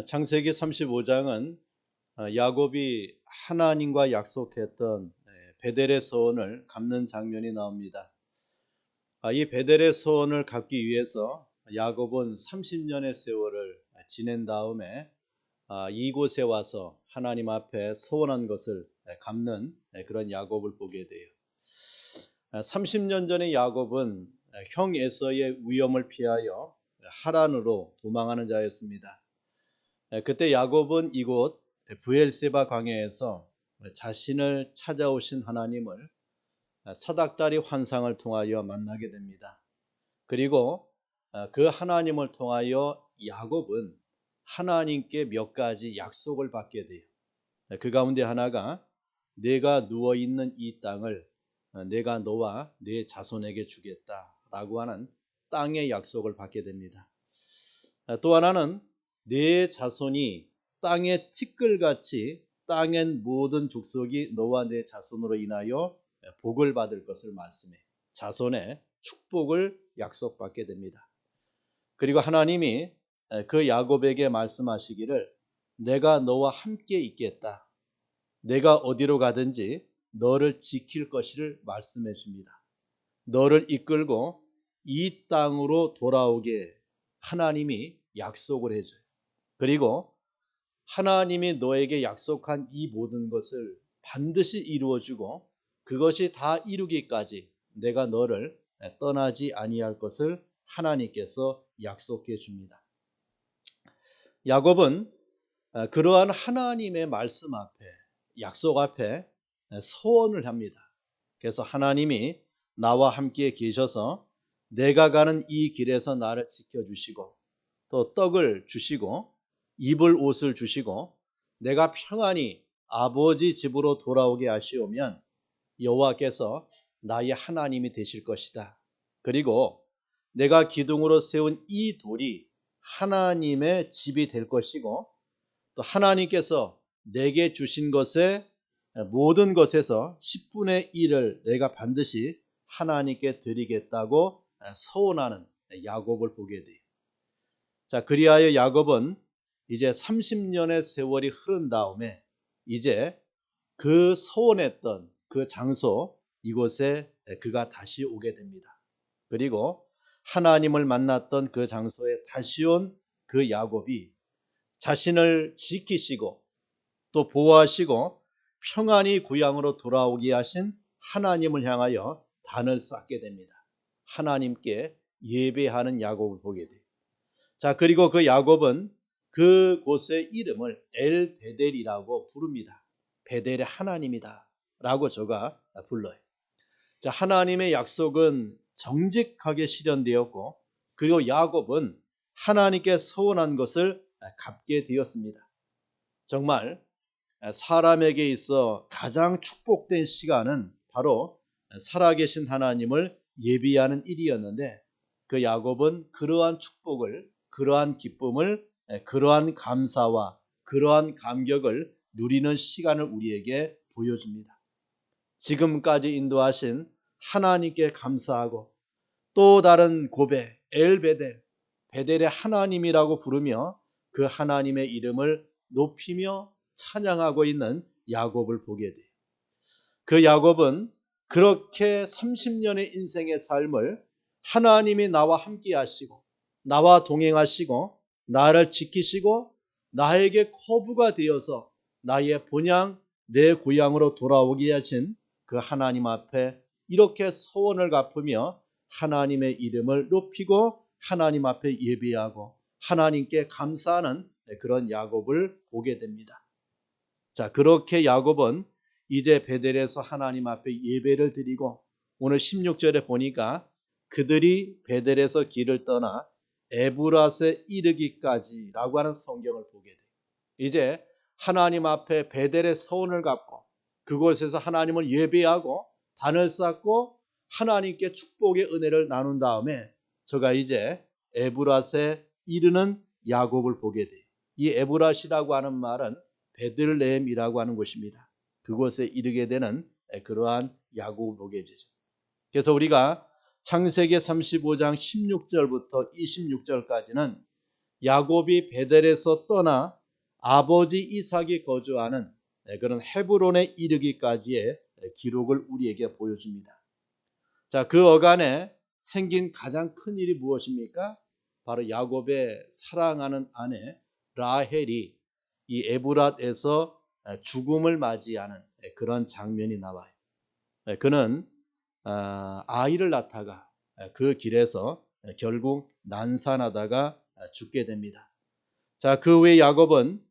창세기 35장은 야곱이 하나님과 약속했던 베델의 서원을 갚는 장면이 나옵니다. 이 베델의 서원을 갚기 위해서 야곱은 30년의 세월을 지낸 다음에 이곳에 와서 하나님 앞에 서원한 것을 갚는 그런 야곱을 보게 돼요. 30년 전에 야곱은 형 에서의 위험을 피하여 하란으로 도망하는 자였습니다. 그때 야곱은 이곳 브엘세바 광야에서 자신을 찾아오신 하나님을 사닥다리 환상을 통하여 만나게 됩니다. 그리고 그 하나님을 통하여 야곱은 하나님께 몇 가지 약속을 받게 돼요. 그 가운데 하나가 내가 누워있는 이 땅을 내가 너와 네 자손에게 주겠다라고 하는 땅의 약속을 받게 됩니다. 또 하나는 네 자손이 땅의 티끌같이 땅의 모든 족속이 너와 네 자손으로 인하여 복을 받을 것을 말씀해 자손의 축복을 약속받게 됩니다. 그리고 하나님이 그 야곱에게 말씀하시기를 내가 너와 함께 있겠다. 내가 어디로 가든지 너를 지킬 것을 말씀해 줍니다. 너를 이끌고 이 땅으로 돌아오게 하나님이 약속을 해줘요. 그리고 하나님이 너에게 약속한 이 모든 것을 반드시 이루어주고 그것이 다 이루기까지 내가 너를 떠나지 아니할 것을 하나님께서 약속해 줍니다. 야곱은 그러한 하나님의 말씀 앞에 약속 앞에 서원을 합니다. 그래서 하나님이 나와 함께 계셔서 내가 가는 이 길에서 나를 지켜주시고 또 떡을 주시고 입을 옷을 주시고 내가 평안히 아버지 집으로 돌아오게 하시오면 여호와께서 나의 하나님이 되실 것이다. 그리고 내가 기둥으로 세운 이 돌이 하나님의 집이 될 것이고 또 하나님께서 내게 주신 것의 모든 것에서 10분의 1을 내가 반드시 하나님께 드리겠다고 서원하는 야곱을 보게 돼요. 자, 그리하여 야곱은 이제 30년의 세월이 흐른 다음에 이제 그 서원했던 그 장소 이곳에 그가 다시 오게 됩니다. 그리고 하나님을 만났던 그 장소에 다시 온 그 야곱이 자신을 지키시고 또 보호하시고 평안히 고향으로 돌아오게 하신 하나님을 향하여 단을 쌓게 됩니다. 하나님께 예배하는 야곱을 보게 돼요. 자, 그리고 그 야곱은 그곳의 이름을 엘 베델이라고 부릅니다. 베델의 하나님이다 라고 저가 불러요. 자, 하나님의 약속은 정직하게 실현되었고 그리고 야곱은 하나님께 서원한 것을 갚게 되었습니다. 정말 사람에게 있어 가장 축복된 시간은 바로 살아계신 하나님을 예비하는 일이었는데 그 야곱은 그러한 축복을 그러한 기쁨을 그러한 감사와 그러한 감격을 누리는 시간을 우리에게 보여줍니다. 지금까지 인도하신 하나님께 감사하고 또 다른 고백 엘베델 베델의 하나님이라고 부르며 그 하나님의 이름을 높이며 찬양하고 있는 야곱을 보게 돼요. 그 야곱은 그렇게 30년의 인생의 삶을 하나님이 나와 함께 하시고 나와 동행하시고 나를 지키시고 나에게 거부가 되어서 나의 본향 내 고향으로 돌아오게 하신 그 하나님 앞에 이렇게 서원을 갚으며 하나님의 이름을 높이고 하나님 앞에 예배하고 하나님께 감사하는 그런 야곱을 보게 됩니다. 자, 그렇게 야곱은 이제 베델에서 하나님 앞에 예배를 드리고 오늘 16절에 보니까 그들이 베델에서 길을 떠나 에브랏에 이르기까지라고 하는 성경을 보게 돼요. 이제 하나님 앞에 베델의 서원을 갚고 그곳에서 하나님을 예배하고 단을 쌓고 하나님께 축복의 은혜를 나눈 다음에 저가 이제 에브랏에 이르는 야곱을 보게 돼요. 이 에브랏이라고 하는 말은 베들레헴이라고 하는 곳입니다. 그곳에 이르게 되는 그러한 야곱을 보게 되죠. 그래서 우리가 창세기 35장 16절부터 26절까지는 야곱이 베델에서 떠나 아버지 이삭이 거주하는 그런 헤브론에 이르기까지의 기록을 우리에게 보여줍니다. 자, 그 어간에 생긴 가장 큰 일이 무엇입니까? 바로 야곱의 사랑하는 아내 라헬이 이 에브랏에서 죽음을 맞이하는 그런 장면이 나와요. 그는 아이를 낳다가 그 길에서 결국 난산하다가 죽게 됩니다. 자, 그 후에 야곱은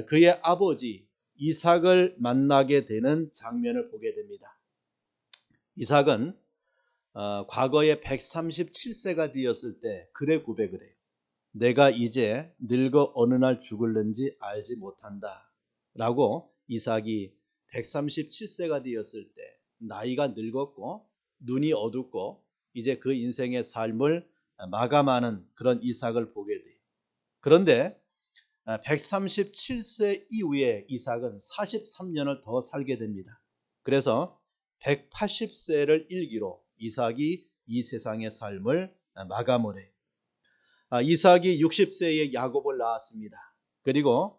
그의 아버지 이삭을 만나게 되는 장면을 보게 됩니다. 이삭은 과거에 137세가 되었을 때 그래 고백을 해요. 내가 이제 늙어 어느 날 죽을는지 알지 못한다 라고 이삭이 137세가 되었을 때 나이가 늙었고 눈이 어둡고 이제 그 인생의 삶을 마감하는 그런 이삭을 보게 돼요. 그런데 137세 이후에 이삭은 43년을 더 살게 됩니다. 그래서 180세를 일기로 이삭이 이 세상의 삶을 마감을 해요. 이삭이 60세에 야곱을 낳았습니다. 그리고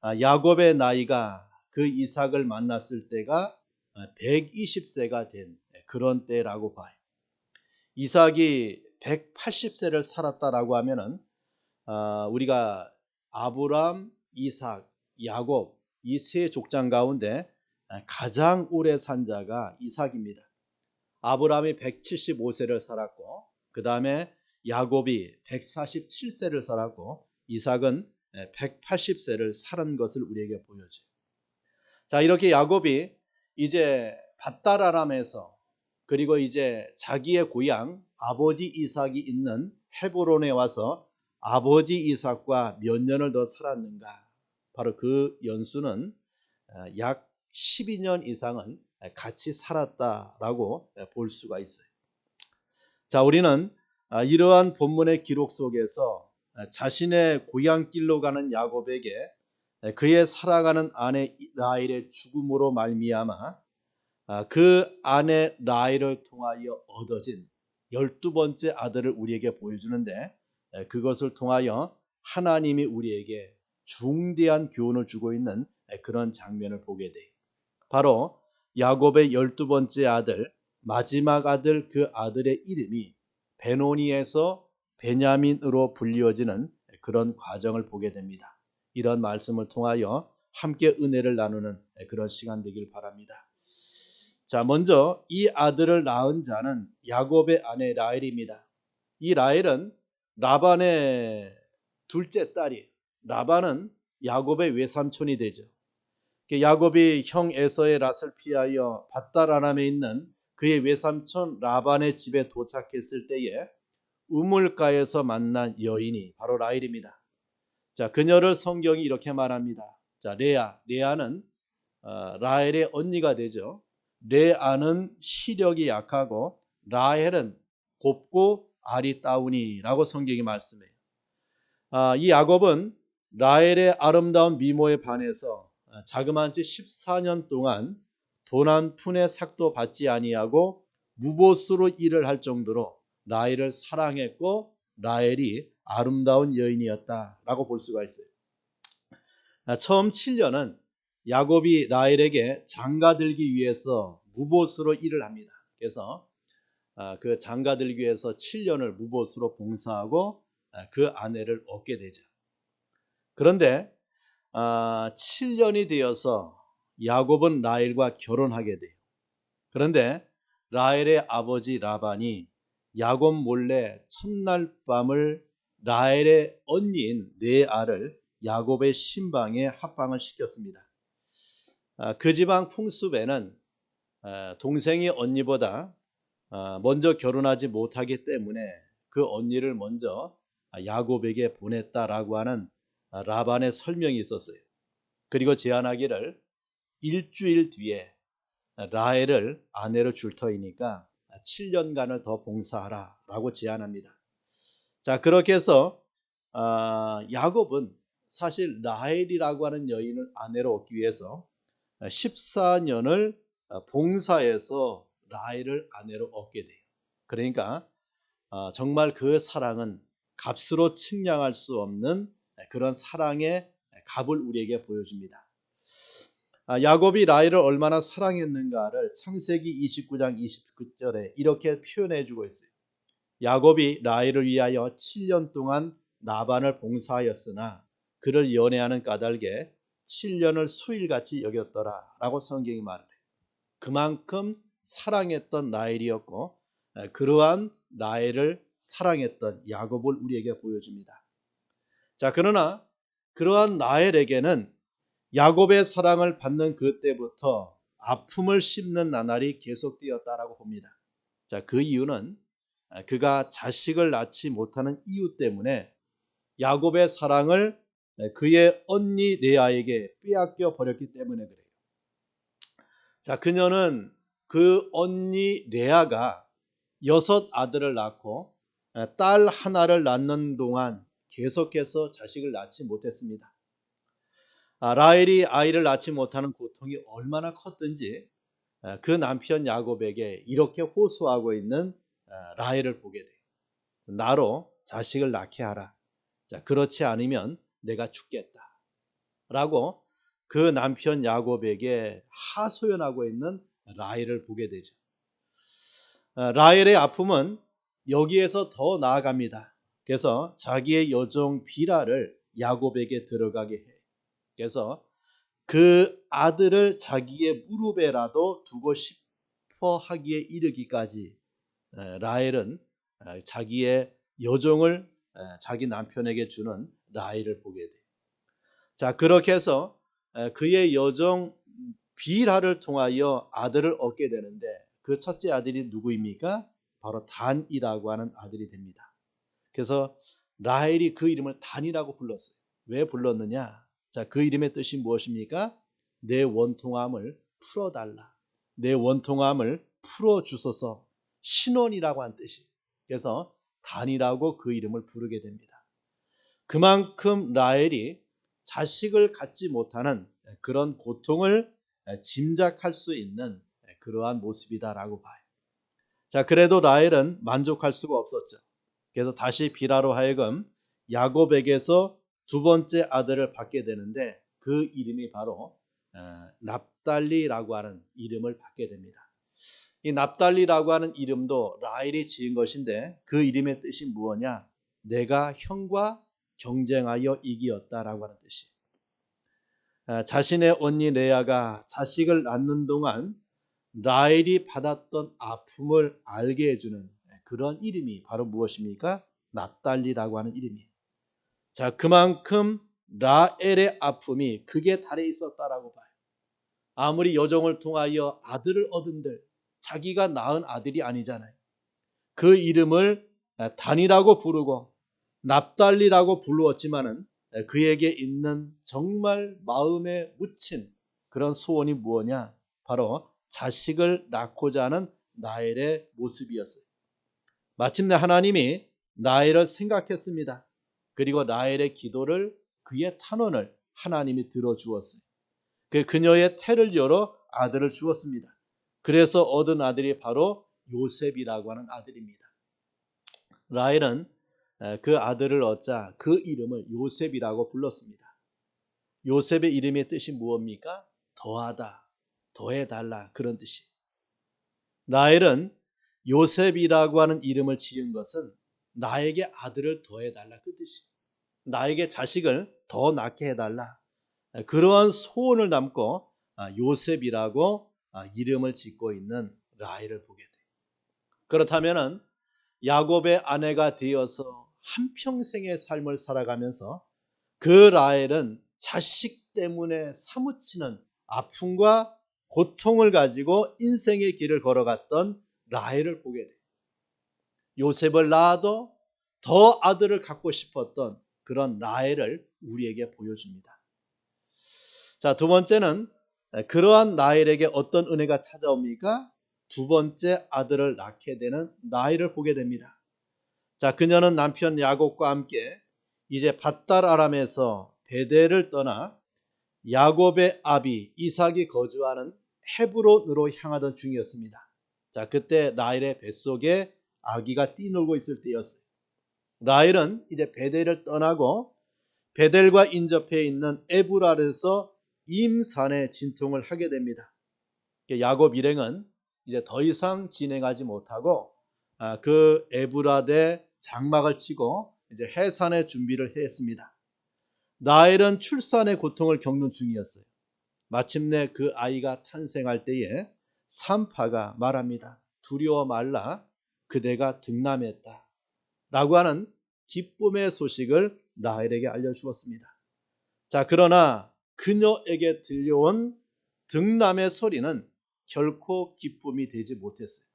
야곱의 나이가 그 이삭을 만났을 때가 120세가 된 그런 때라고 봐요. 이삭이 180세를 살았다라고 하면은 우리가 아브람, 이삭, 야곱 이 세 족장 가운데 가장 오래 산 자가 이삭입니다. 아브람이 175세를 살았고 그 다음에 야곱이 147세를 살았고 이삭은 180세를 살은 것을 우리에게 보여줘요. 자, 이렇게 야곱이 이제 밧다라람에서 그리고 이제 자기의 고향 아버지 이삭이 있는 헤브론에 와서 아버지 이삭과 몇 년을 더 살았는가? 바로 그 연수는 약 12년 이상은 같이 살았다라고 볼 수가 있어요. 자, 우리는 이러한 본문의 기록 속에서 자신의 고향길로 가는 야곱에게 그의 사랑하는 아내 라헬의 죽음으로 말미암아 그 아내 라헬을 통하여 얻어진 12번째 아들을 우리에게 보여주는데 그것을 통하여 하나님이 우리에게 중대한 교훈을 주고 있는 그런 장면을 보게 돼요. 바로 야곱의 12번째 아들, 마지막 아들, 그 아들의 이름이 베노니에서 베냐민으로 불리어지는 그런 과정을 보게 됩니다. 이런 말씀을 통하여 함께 은혜를 나누는 그런 시간 되길 바랍니다. 자, 먼저 이 아들을 낳은 자는 야곱의 아내 라헬입니다. 이 라헬은 라반의 둘째 딸이에요. 라반은 야곱의 외삼촌이 되죠. 야곱이 형 에서의 랏을 피하여 밧다라람에 있는 그의 외삼촌 라반의 집에 도착했을 때에 우물가에서 만난 여인이 바로 라헬입니다. 자, 그녀를 성경이 이렇게 말합니다. 자, 레아는 라헬의 언니가 되죠. 레아는 시력이 약하고 라헬은 곱고 알이 따우니라고 성경이 말씀해요. 이 야곱은 라헬의 아름다운 미모에 반해서 자그마치 14년 동안 돈 한 푼의 삭도 받지 아니하고 무보수로 일을 할 정도로 라헬을 사랑했고 라헬이 아름다운 여인이었다라고 볼 수가 있어요. 처음 7년은 야곱이 라헬에게 장가들기 위해서 무보수로 일을 합니다. 그래서 그 장가들기 위해서 7년을 무보수로 봉사하고 그 아내를 얻게 되죠. 그런데 7년이 되어서 야곱은 라헬과 결혼하게 돼요. 그런데 라헬의 아버지 라반이 야곱 몰래 첫날 밤을 라헬의 언니인 레아를 야곱의 신방에 합방을 시켰습니다. 그 지방 풍습에는 동생이 언니보다 먼저 결혼하지 못하기 때문에 그 언니를 먼저 야곱에게 보냈다라고 하는 라반의 설명이 있었어요. 그리고 제안하기를 일주일 뒤에 라헬을 아내로 줄 터이니까 7년간을 더 봉사하라 라고 제안합니다. 자, 그렇게 해서 야곱은 사실 라헬이라고 하는 여인을 아내로 얻기 위해서 14년을 봉사해서 라헬을 아내로 얻게 돼요. 그러니까 정말 그 사랑은 값으로 측량할 수 없는 그런 사랑의 값을 우리에게 보여줍니다. 야곱이 라헬을 얼마나 사랑했는가를 창세기 29장 29절에 이렇게 표현해 주고 있어요. 야곱이 라헬을 위하여 7년 동안 라반을 봉사하였으나 그를 연애하는 까닭에 7년을 수일같이 여겼더라 라고 성경이 말해요. 그만큼 사랑했던 라헬이었고 그러한 라헬을 사랑했던 야곱을 우리에게 보여줍니다. 자, 그러나 그러한 라헬에게는 야곱의 사랑을 받는 그때부터 아픔을 씹는 나날이 계속되었다라고 봅니다. 자, 그 이유는 그가 자식을 낳지 못하는 이유 때문에 야곱의 사랑을 그의 언니 레아에게 빼앗겨 버렸기 때문에 그래요. 자, 그녀는 그 언니 레아가 6 아들을 낳고 딸 하나를 낳는 동안 계속해서 자식을 낳지 못했습니다. 라헬이 아이를 낳지 못하는 고통이 얼마나 컸든지 그 남편 야곱에게 이렇게 호소하고 있는 라헬을 보게 돼요. 나로 자식을 낳게 하라. 자, 그렇지 않으면 내가 죽겠다. 라고 그 남편 야곱에게 하소연하고 있는 라헬을 보게 되죠. 라헬의 아픔은 여기에서 더 나아갑니다. 그래서 자기의 여종 비라를 야곱에게 들어가게 해. 그래서 그 아들을 자기의 무릎에라도 두고 싶어 하기에 이르기까지 라헬은 자기의 여종을 자기 남편에게 주는 라헬을 보게 돼요. 자, 그렇게 해서 그의 여종 비라를 통하여 아들을 얻게 되는데 그 첫째 아들이 누구입니까? 바로 단이라고 하는 아들이 됩니다. 그래서 라헬이 그 이름을 단이라고 불렀어요. 왜 불렀느냐? 자, 그 이름의 뜻이 무엇입니까? 내 원통함을 풀어달라. 내 원통함을 풀어주소서. 신원이라고 한 뜻이. 그래서 단이라고 그 이름을 부르게 됩니다. 그만큼 라헬이 자식을 갖지 못하는 그런 고통을 짐작할 수 있는 그러한 모습이다라고 봐요. 자, 그래도 라헬은 만족할 수가 없었죠. 그래서 다시 비라로 하여금 야곱에게서 2번째 아들을 받게 되는데 그 이름이 바로 납달리라고 하는 이름을 받게 됩니다. 이 납달리라고 하는 이름도 라헬이 지은 것인데 그 이름의 뜻이 무엇이냐? 내가 형과 경쟁하여 이기었다라고 하는 뜻이. 자신의 언니 레아가 자식을 낳는 동안 라헬이 받았던 아픔을 알게 해주는 그런 이름이 바로 무엇입니까? 납달리라고 하는 이름이에요. 자, 그만큼 라헬의 아픔이 극에 달해 있었다라고 봐요. 아무리 여종을 통하여 아들을 얻은들 자기가 낳은 아들이 아니잖아요. 그 이름을 단이라고 부르고 납달리라고 불렀지만은 그에게 있는 정말 마음에 묻힌 그런 소원이 무엇이냐? 바로 자식을 낳고자 하는 라헬의 모습이었어요. 마침내 하나님이 라헬을 생각했습니다. 그리고 라헬의 기도를 그의 탄원을 하나님이 들어주었어요. 그녀의 태를 열어 아들을 주었습니다. 그래서 얻은 아들이 바로 요셉이라고 하는 아들입니다. 라헬은 그 아들을 얻자 그 이름을 요셉이라고 불렀습니다. 요셉의 이름의 뜻이 무엇입니까? 더하다, 더해달라 그런 뜻이. 라헬은 요셉이라고 하는 이름을 지은 것은 나에게 아들을 더해달라 그 뜻이. 나에게 자식을 더 낳게 해달라. 그러한 소원을 담고 요셉이라고 이름을 짓고 있는 라헬을 보게 돼요. 그렇다면 야곱의 아내가 되어서 한평생의 삶을 살아가면서 그 라헬은 자식 때문에 사무치는 아픔과 고통을 가지고 인생의 길을 걸어갔던 라헬을 보게 돼요. 요셉을 낳아도 더 아들을 갖고 싶었던 그런 라헬을 우리에게 보여줍니다. 자, 2번째는 그러한 라헬에게 어떤 은혜가 찾아옵니까? 2번째 아들을 낳게 되는 라헬을 보게 됩니다. 자, 그녀는 남편 야곱과 함께 이제 밧달 아람에서 베델을 떠나 야곱의 아비 이삭이 거주하는 헤브론으로 향하던 중이었습니다. 자, 그때 라헬의 뱃속에 아기가 뛰놀고 있을 때였어요. 라헬은 이제 베델을 떠나고 베델과 인접해 있는 에브랄에서 임산의 진통을 하게 됩니다. 야곱 일행은 이제 더 이상 진행하지 못하고 그 에브라데 장막을 치고 이제 해산의 준비를 했습니다. 라헬은 출산의 고통을 겪는 중이었어요. 마침내 그 아이가 탄생할 때에 산파가 말합니다. 두려워 말라, 그대가 등남했다 라고 하는 기쁨의 소식을 라헬에게 알려주었습니다. 자, 그러나 그녀에게 들려온 등남의 소리는 결코 기쁨이 되지 못했어요.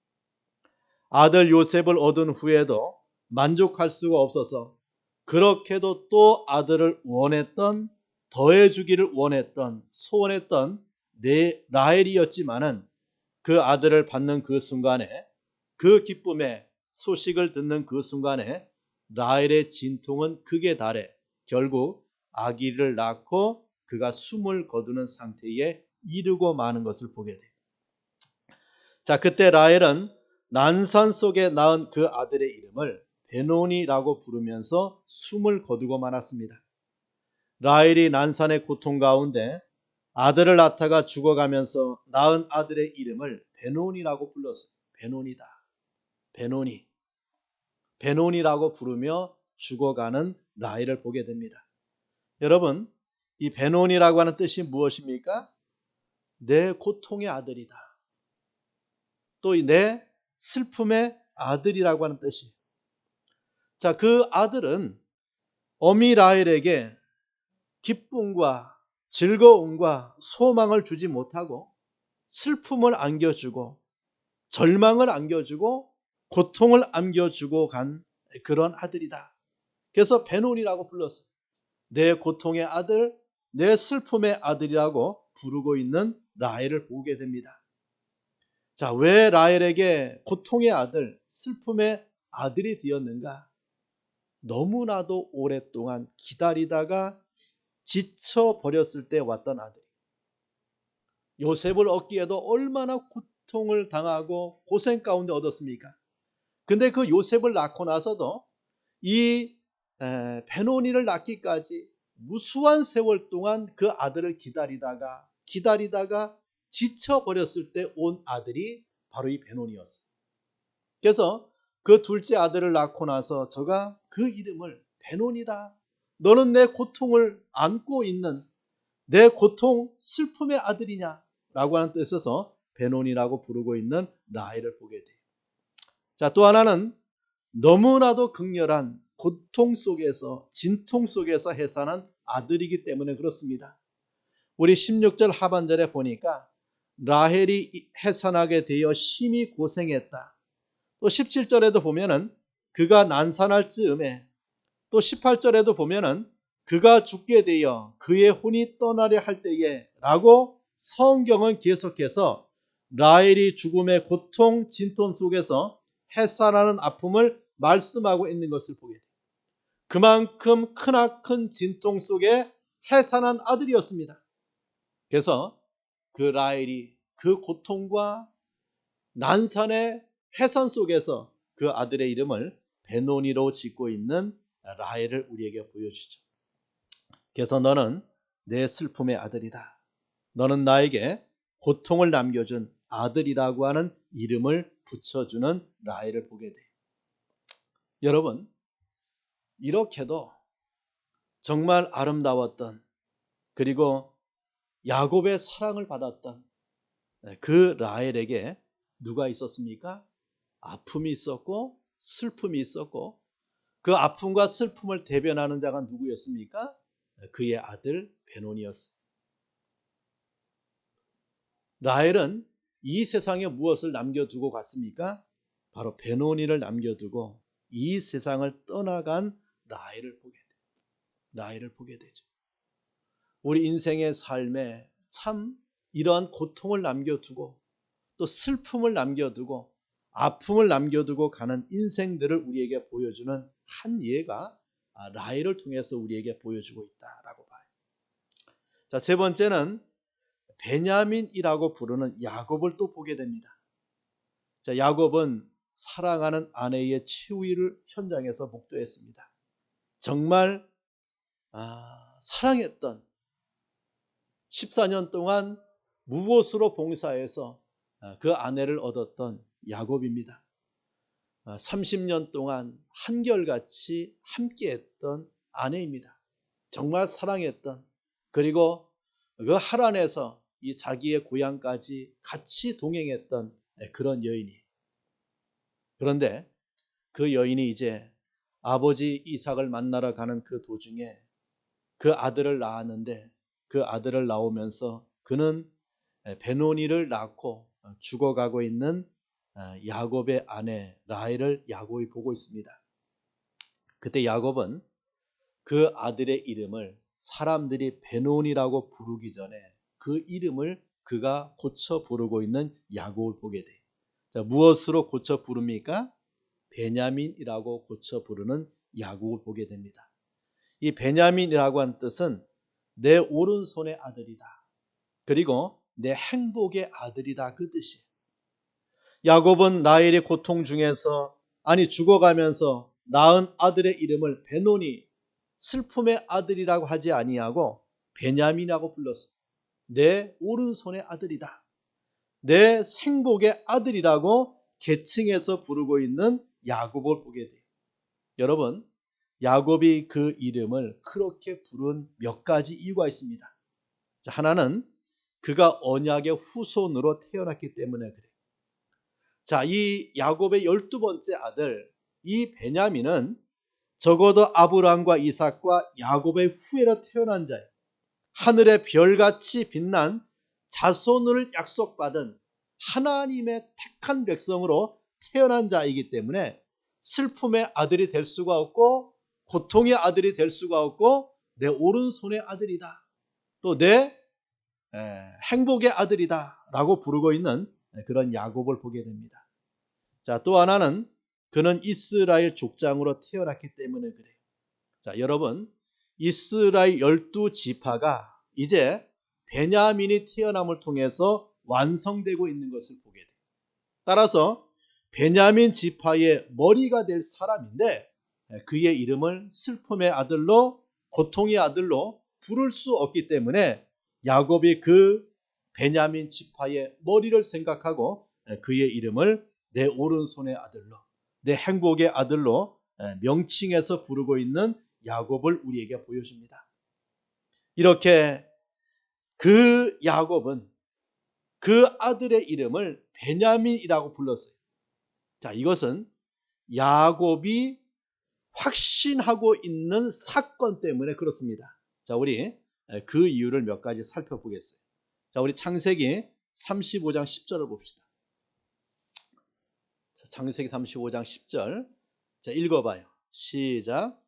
아들 요셉을 얻은 후에도 만족할 수가 없어서 그렇게도 또 아들을 원했던, 더해주기를 원했던, 소원했던 라헬이었지만은 그 아들을 받는 그 순간에, 그 기쁨의 소식을 듣는 그 순간에 라헬의 진통은 극에 달해 결국 아기를 낳고 그가 숨을 거두는 상태에 이르고 마는 것을 보게 돼요. 자, 그때 라헬은 난산 속에 낳은 그 아들의 이름을 베노니라고 부르면서 숨을 거두고 말았습니다. 라헬이 난산의 고통 가운데 아들을 낳다가 죽어가면서 낳은 아들의 이름을 베노니라고 불렀어요. 베노니다. 베노니. 베노니라고 부르며 죽어가는 라헬을 보게 됩니다. 여러분, 이 베노니라고 하는 뜻이 무엇입니까? 내 고통의 아들이다. 또 내 슬픔의 아들이라고 하는 뜻이에요. 자, 그 아들은 어미 라헬에게 기쁨과 즐거움과 소망을 주지 못하고 슬픔을 안겨주고 절망을 안겨주고 고통을 안겨주고 간 그런 아들이다. 그래서 베논이라고 불렀어요. 내 고통의 아들, 내 슬픔의 아들이라고 부르고 있는 라헬을 보게 됩니다. 자, 왜 라헬에게 고통의 아들, 슬픔의 아들이 되었는가? 너무나도 오랫동안 기다리다가 지쳐버렸을 때 왔던 아들이. 요셉을 얻기에도 얼마나 고통을 당하고 고생 가운데 얻었습니까? 근데 그 요셉을 낳고 나서도 이 베노니를 낳기까지 무수한 세월 동안 그 아들을 기다리다가 지쳐버렸을 때 온 아들이 바로 이 베노니였어요. 그래서 그 둘째 아들을 낳고 나서 저가 그 이름을 베노니다. 너는 내 고통을 안고 있는 내 고통 슬픔의 아들이냐 라고 하는 뜻에서 베논이라고 부르고 있는 라헬을 보게 돼요. 자, 또 하나는 너무나도 극렬한 고통 속에서 진통 속에서 해산한 아들이기 때문에 그렇습니다. 우리 16절 하반절에 보니까 라헬이 해산하게 되어 심히 고생했다. 또 17절에도 보면은 그가 난산할 즈음에, 또 18절에도 보면은 그가 죽게 되어 그의 혼이 떠나려 할 때에 라고 성경은 계속해서 라헬이 죽음의 고통 진통 속에서 해산하는 아픔을 말씀하고 있는 것을 보게 돼요. 그만큼 크나큰 진통 속에 해산한 아들이었습니다. 그래서 그 라헬이 그 고통과 난산의 해산 속에서 그 아들의 이름을 베노니로 짓고 있는 라헬을 우리에게 보여주죠. 그래서 너는 내 슬픔의 아들이다. 너는 나에게 고통을 남겨준 아들이라고 하는 이름을 붙여주는 라헬을 보게 돼요. 여러분, 이렇게도 정말 아름다웠던, 그리고 야곱의 사랑을 받았던 그 라헬에게 누가 있었습니까? 아픔이 있었고 슬픔이 있었고, 그 아픔과 슬픔을 대변하는 자가 누구였습니까? 그의 아들 베논이었습니다. 라헬은 이 세상에 무엇을 남겨두고 갔습니까? 바로 베논이를 남겨두고 이 세상을 떠나간 라헬을 보게 되죠. 우리 인생의 삶에 참 이러한 고통을 남겨두고 또 슬픔을 남겨두고 아픔을 남겨두고 가는 인생들을 우리에게 보여주는 한 예가 라헬을 통해서 우리에게 보여주고 있다라고 봐요. 자, 세 번째는 베냐민이라고 부르는 야곱을 또 보게 됩니다. 자, 야곱은 사랑하는 아내의 치유를 현장에서 목도했습니다. 정말 사랑했던 14년 동안 무엇으로 봉사해서 그 아내를 얻었던 야곱입니다. 30년 동안 한결같이 함께했던 아내입니다. 정말 사랑했던, 그리고 그 하란에서 이 자기의 고향까지 같이 동행했던 그런 여인이. 그런데 그 여인이 이제 아버지 이삭을 만나러 가는 그 도중에 그 아들을 낳았는데, 그 아들을 낳으면서 그는 베노니를 낳고 죽어가고 있는 야곱의 아내 라헬을 야곱이 보고 있습니다. 그때 야곱은 그 아들의 이름을 사람들이 베노니라고 부르기 전에 그 이름을 그가 고쳐 부르고 있는 야곱을 보게 돼요. 자, 무엇으로 고쳐 부릅니까? 베냐민이라고 고쳐 부르는 야곱을 보게 됩니다. 이 베냐민이라고 하는 뜻은 내 오른손의 아들이다, 그리고 내 행복의 아들이다, 그 뜻이에요. 야곱은 라헬의 고통 중에서, 죽어가면서 낳은 아들의 이름을 베노니, 슬픔의 아들이라고 하지 아니하고 베냐민이라고 불렀어요. 내 오른손의 아들이다, 내 행복의 아들이라고 계층해서 부르고 있는 야곱을 보게 돼요. 여러분, 야곱이 그 이름을 그렇게 부른 몇 가지 이유가 있습니다. 자, 하나는 그가 언약의 후손으로 태어났기 때문에 그래요. 자, 이 야곱의 12번째 아들 이 베냐민은 적어도 아브라함과 이삭과 야곱의 후예로 태어난 자예요. 하늘의 별같이 빛난 자손을 약속받은 하나님의 택한 백성으로 태어난 자이기 때문에 슬픔의 아들이 될 수가 없고 고통의 아들이 될 수가 없고 내 오른손의 아들이다, 또 내 행복의 아들이다 라고 부르고 있는 그런 야곱을 보게 됩니다. 자, 또 하나는 그는 이스라엘 족장으로 태어났기 때문에 그래요. 자, 여러분, 이스라엘 12지파가 이제 베냐민이 태어남을 통해서 완성되고 있는 것을 보게 돼요. 따라서 베냐민 지파의 머리가 될 사람인데 그의 이름을 슬픔의 아들로, 고통의 아들로 부를 수 없기 때문에 야곱이 그 베냐민 지파의 머리를 생각하고 그의 이름을 내 오른손의 아들로, 내 행복의 아들로 명칭해서 부르고 있는 야곱을 우리에게 보여줍니다. 이렇게 그 야곱은 그 아들의 이름을 베냐민이라고 불렀어요. 자, 이것은 야곱이 확신하고 있는 사건 때문에 그렇습니다. 자, 우리 그 이유를 몇 가지 살펴보겠어요. 자, 우리 창세기 35장 10절을 봅시다. 자, 창세기 35장 10절. 자, 읽어봐요. 시작.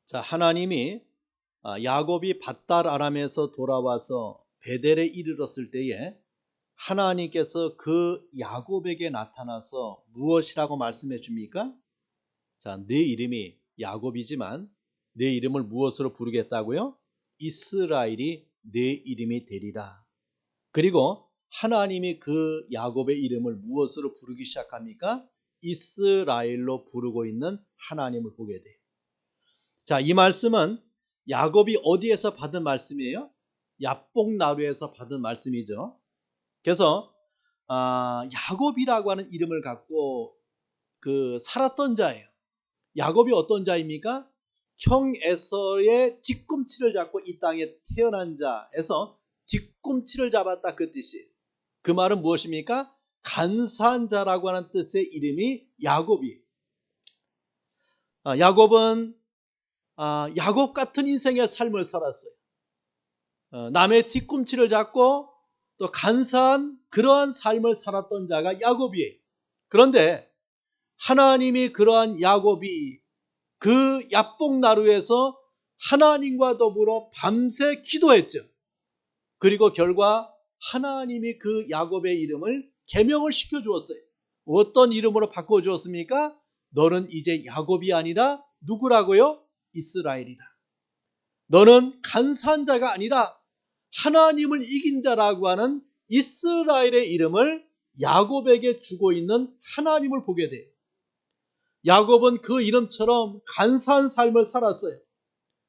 자, 하나님이 야곱이 밧달 아람에서 돌아와서 베델에 이르렀을 때에 하나님께서 그 야곱에게 나타나서 무엇이라고 말씀해 줍니까? 자, 내 이름이 야곱이지만 내 이름을 무엇으로 부르겠다고요? 이스라엘이 내 이름이 되리라. 그리고 하나님이 그 야곱의 이름을 무엇으로 부르기 시작합니까? 이스라엘로 부르고 있는 하나님을 보게 돼요. 자, 이 말씀은 야곱이 어디에서 받은 말씀이에요? 야복나루에서 받은 말씀이죠. 그래서 야곱이라고 하는 이름을 갖고 살았던 자예요. 야곱이 어떤 자입니까? 형 에서의 뒤꿈치를 잡고 이 땅에 태어난 자에서 뒤꿈치를 잡았다, 그 뜻이에요. 그 말은 무엇입니까? 간사한 자라고 하는 뜻의 이름이 야곱이에요. 야곱은 야곱 같은 인생의 삶을 살았어요. 남의 뒤꿈치를 잡고 또 간사한 그러한 삶을 살았던 자가 야곱이에요. 그런데 하나님이 그러한 야곱이 그 야복나루에서 하나님과 더불어 밤새 기도했죠. 그리고 결과 하나님이 그 야곱의 이름을 계명을 시켜주었어요. 어떤 이름으로 바꿔주었습니까? 너는 이제 야곱이 아니라 누구라고요? 이스라엘이다. 너는 간사한 자가 아니라 하나님을 이긴 자라고 하는 이스라엘의 이름을 야곱에게 주고 있는 하나님을 보게 돼요. 야곱은 그 이름처럼 간사한 삶을 살았어요.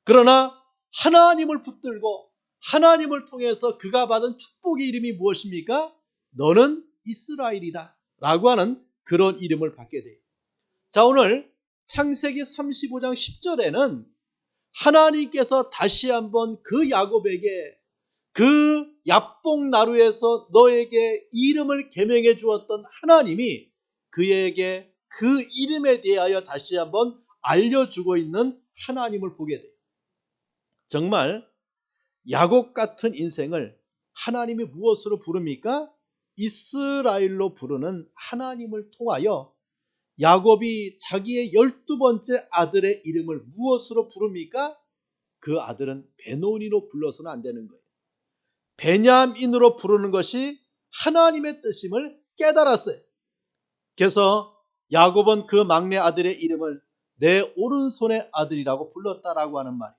그러나 하나님을 붙들고 하나님을 통해서 그가 받은 축복의 이름이 무엇입니까? 너는 이스라엘이다 라고 하는 그런 이름을 받게 돼요. 자, 오늘 창세기 35장 10절에는 하나님께서 다시 한번 그 야곱에게 그 야복나루에서 너에게 이름을 계명해 주었던 하나님이 그에게 그 이름에 대하여 다시 한번 알려주고 있는 하나님을 보게 돼요. 정말 야곱 같은 인생을 하나님이 무엇으로 부릅니까? 이스라엘로 부르는 하나님을 통하여 야곱이 자기의 12번째 아들의 이름을 무엇으로 부릅니까? 그 아들은 베노니로 불러서는 안 되는 거예요. 베냐민으로 부르는 것이 하나님의 뜻임을 깨달았어요. 그래서 야곱은 그 막내 아들의 이름을 내 오른손의 아들이라고 불렀다라고 하는 말이에요.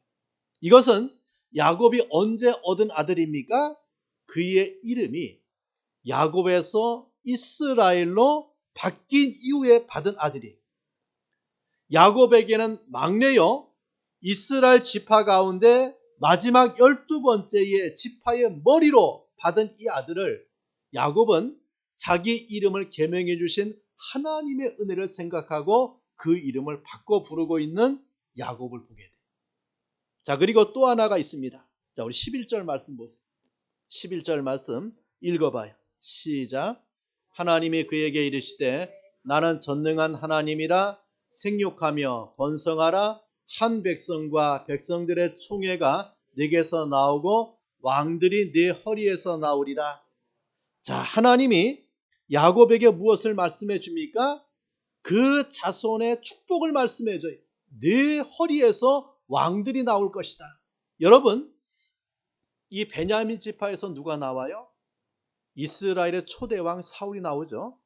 이것은 야곱이 언제 얻은 아들입니까? 그의 이름이 야곱에서 이스라엘로 바뀐 이후에 받은 아들이에요. 야곱에게는 막내요, 이스라엘 지파 가운데 마지막 12번째의 지파의 머리로 받은 이 아들을 야곱은 자기 이름을 계명해 주신 하나님의 은혜를 생각하고 그 이름을 바꿔 부르고 있는 야곱을 보게 돼요. 자, 그리고 또 하나가 있습니다. 자, 우리 11절 말씀 보세요. 11절 말씀 읽어봐요. 시작. 하나님이 그에게 이르시되 나는 전능한 하나님이라 생육하며 번성하라. 한 백성과 백성들의 총회가 네게서 나오고 왕들이 네 허리에서 나오리라. 자, 하나님이 야곱에게 무엇을 말씀해 줍니까? 그 자손의 축복을 말씀해 줘요. 네 허리에서 왕들이 나올 것이다. 여러분, 이 베냐민 지파에서 누가 나와요? 이스라엘의 초대왕 사울이 나오죠.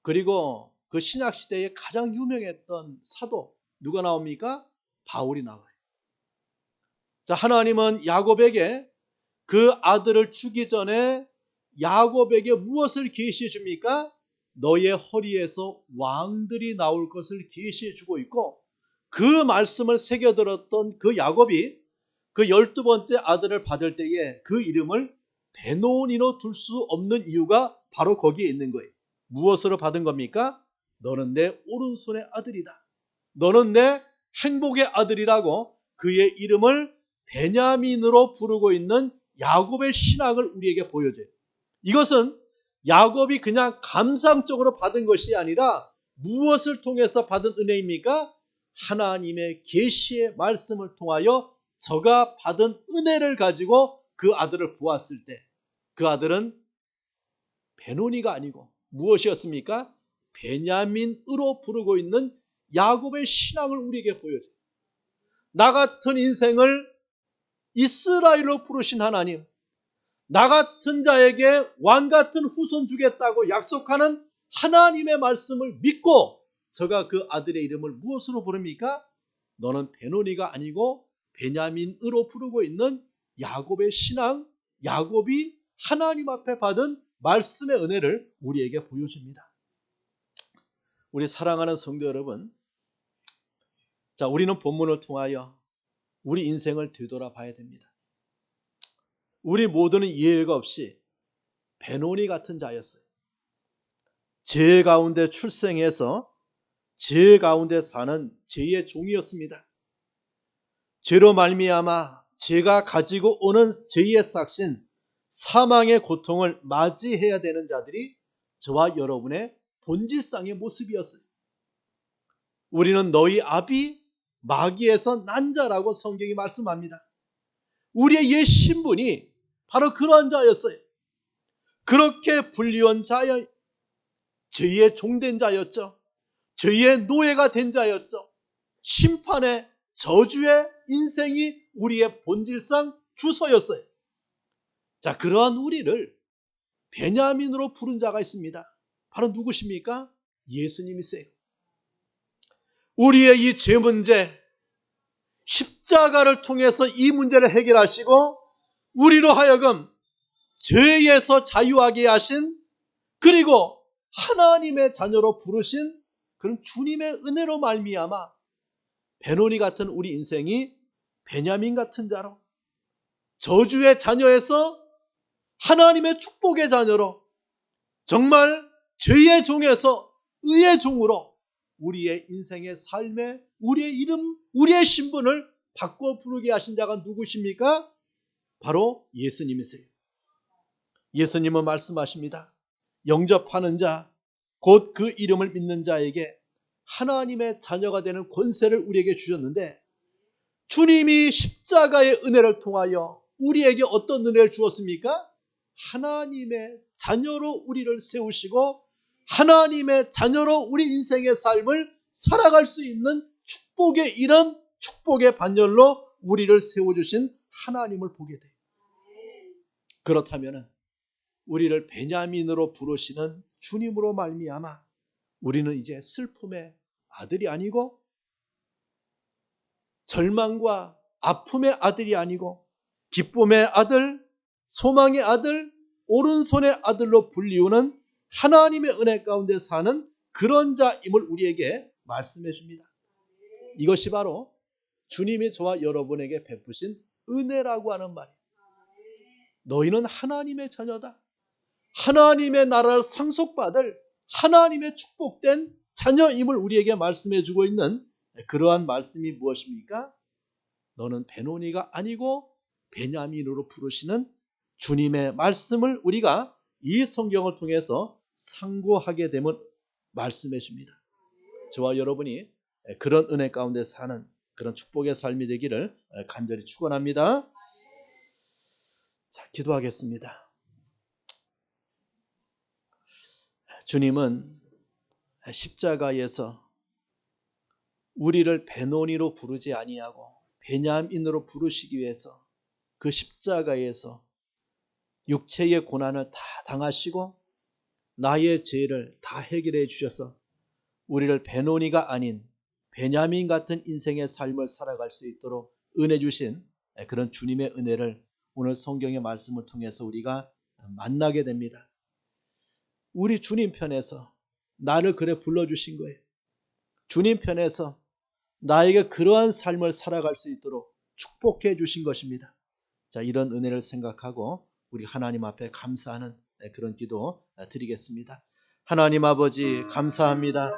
그리고 그 신약시대에 가장 유명했던 사도 누가 나옵니까? 바울이 나와요. 자, 하나님은 야곱에게 그 아들을 주기 전에 야곱에게 무엇을 계시해 줍니까? 너의 허리에서 왕들이 나올 것을 계시해 주고 있고, 그 말씀을 새겨들었던 그 야곱이 그 12번째 아들을 받을 때에 그 이름을 베노니로 둘 수 없는 이유가 바로 거기에 있는 거예요. 무엇으로 받은 겁니까? 너는 내 오른손의 아들이다. 너는 내 행복의 아들이라고 그의 이름을 베냐민으로 부르고 있는 야곱의 신앙을 우리에게 보여줘요. 이것은 야곱이 그냥 감상적으로 받은 것이 아니라 무엇을 통해서 받은 은혜입니까? 하나님의 계시의 말씀을 통하여 저가 받은 은혜를 가지고 그 아들을 보았을 때 그 아들은 베노니가 아니고 무엇이었습니까? 베냐민으로 부르고 있는 야곱의 신앙을 우리에게 보여줘요. 나 같은 인생을 이스라엘로 부르신 하나님, 나 같은 자에게 왕 같은 후손 주겠다고 약속하는 하나님의 말씀을 믿고 저가 그 아들의 이름을 무엇으로 부릅니까? 너는 베노니가 아니고 베냐민으로 부르고 있는 야곱의 신앙, 야곱이 하나님 앞에 받은 말씀의 은혜를 우리에게 보여줍니다. 우리 사랑하는 성도 여러분, 자, 우리는 본문을 통하여 우리 인생을 되돌아봐야 됩니다. 우리 모두는 예외가 없이 베노니 같은 자였어요. 죄 가운데 출생해서 죄 가운데 사는 죄의 종이었습니다. 죄로 말미암아 죄가 가지고 오는 죄의 삭신, 사망의 고통을 맞이해야 되는 자들이 저와 여러분의 본질상의 모습이었어요. 우리는 너희 아비 마귀에서 난 자라고 성경이 말씀합니다. 우리의 옛 신분이 바로 그러한 자였어요. 그렇게 불리운 자여, 죄의 종된 자였죠. 죄의 노예가 된 자였죠. 심판의 저주의 인생이 우리의 본질상 주소였어요. 자, 그러한 우리를 베냐민으로 부른 자가 있습니다. 바로 누구십니까? 예수님이세요. 우리의 이 죄 문제, 십자가를 통해서 이 문제를 해결하시고 우리로 하여금 죄에서 자유하게 하신, 그리고 하나님의 자녀로 부르신 그런 주님의 은혜로 말미암아 베노니 같은 우리 인생이 베냐민 같은 자로, 저주의 자녀에서 하나님의 축복의 자녀로, 정말 죄의 종에서 의의 종으로 우리의 인생의 삶에 우리의 이름, 우리의 신분을 바꿔 부르게 하신 자가 누구십니까? 바로 예수님이세요. 예수님은 말씀하십니다. 영접하는 자, 곧 그 이름을 믿는 자에게 하나님의 자녀가 되는 권세를 우리에게 주셨는데, 주님이 십자가의 은혜를 통하여 우리에게 어떤 은혜를 주었습니까? 하나님의 자녀로 우리를 세우시고 하나님의 자녀로 우리 인생의 삶을 살아갈 수 있는 축복의 이름, 축복의 반열로 우리를 세워주신 하나님을 보게 돼요. 그렇다면 우리를 베냐민으로 부르시는 주님으로 말미암아 우리는 이제 슬픔의 아들이 아니고, 절망과 아픔의 아들이 아니고, 기쁨의 아들, 소망의 아들, 오른손의 아들로 불리우는 하나님의 은혜 가운데 사는 그런 자임을 우리에게 말씀해 줍니다. 이것이 바로 주님이 저와 여러분에게 베푸신 은혜라고 하는 말이에요. 너희는 하나님의 자녀다. 하나님의 나라를 상속받을 하나님의 축복된 자녀임을 우리에게 말씀해 주고 있는 그러한 말씀이 무엇입니까? 너는 베노니가 아니고 베냐민으로 부르시는 주님의 말씀을 우리가 이 성경을 통해서 상고하게 되면 말씀해 줍니다. 저와 여러분이 그런 은혜 가운데 사는 그런 축복의 삶이 되기를 간절히 축원합니다. 자, 기도하겠습니다. 주님은 십자가에서 우리를 베노니로 부르지 아니하고 베냐민으로 부르시기 위해서 그 십자가에서 육체의 고난을 다 당하시고 나의 죄를 다 해결해 주셔서 우리를 베노니가 아닌 베냐민 같은 인생의 삶을 살아갈 수 있도록 은혜 주신 그런 주님의 은혜를 오늘 성경의 말씀을 통해서 우리가 만나게 됩니다. 우리 주님 편에서 나를 그래 불러주신 거예요. 주님 편에서 나에게 그러한 삶을 살아갈 수 있도록 축복해 주신 것입니다. 자, 이런 은혜를 생각하고 우리 하나님 앞에 감사하는 그런 기도 드리겠습니다. 하나님 아버지, 감사합니다.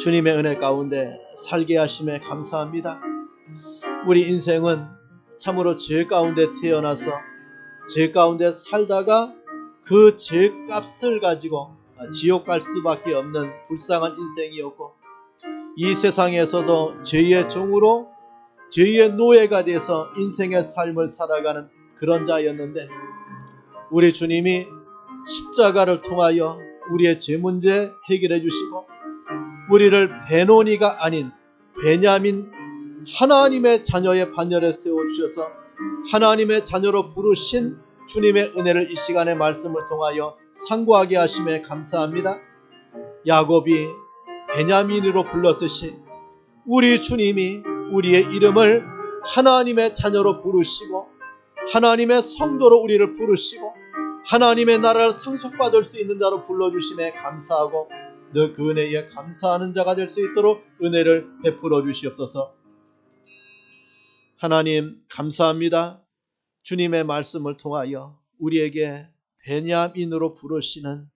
주님의 은혜 가운데 살게 하심에 감사합니다. 우리 인생은 참으로 죄 가운데 태어나서 죄 가운데 살다가 그 죄값을 가지고 지옥 갈 수밖에 없는 불쌍한 인생이었고, 이 세상에서도 죄의 종으로 죄의 노예가 돼서 인생의 삶을 살아가는 그런 자였는데, 우리 주님이 십자가를 통하여 우리의 죄 문제 해결해 주시고 우리를 베노니가 아닌 베냐민 하나님의 자녀의 반열에 세워주셔서 하나님의 자녀로 부르신 주님의 은혜를 이 시간의 말씀을 통하여 상고하게 하심에 감사합니다. 야곱이 베냐민으로 불렀듯이 우리 주님이 우리의 이름을 하나님의 자녀로 부르시고 하나님의 성도로 우리를 부르시고 하나님의 나라를 상속받을 수 있는 자로 불러주심에 감사하고 늘 그 은혜에 감사하는 자가 될 수 있도록 은혜를 베풀어 주시옵소서. 하나님 감사합니다. 주님의 말씀을 통하여 우리에게 베냐민으로 부르시는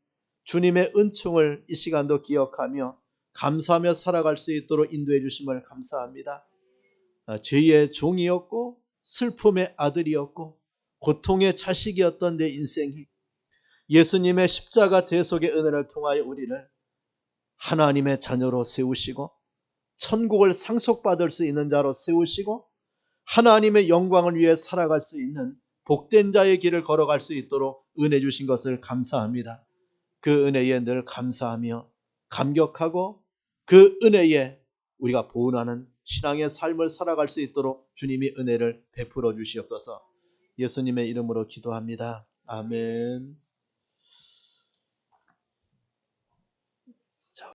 주님의 은총을 이 시간도 기억하며 감사하며 살아갈 수 있도록 인도해 주심을 감사합니다. 죄의 종이었고 슬픔의 아들이었고 고통의 자식이었던 내 인생이 예수님의 십자가 대속의 은혜를 통하여 우리를 하나님의 자녀로 세우시고 천국을 상속받을 수 있는 자로 세우시고 하나님의 영광을 위해 살아갈 수 있는 복된 자의 길을 걸어갈 수 있도록 은혜 주신 것을 감사합니다. 그 은혜에 늘 감사하며 감격하고 그 은혜에 우리가 보은하는 신앙의 삶을 살아갈 수 있도록 주님이 은혜를 베풀어 주시옵소서. 예수님의 이름으로 기도합니다. 아멘.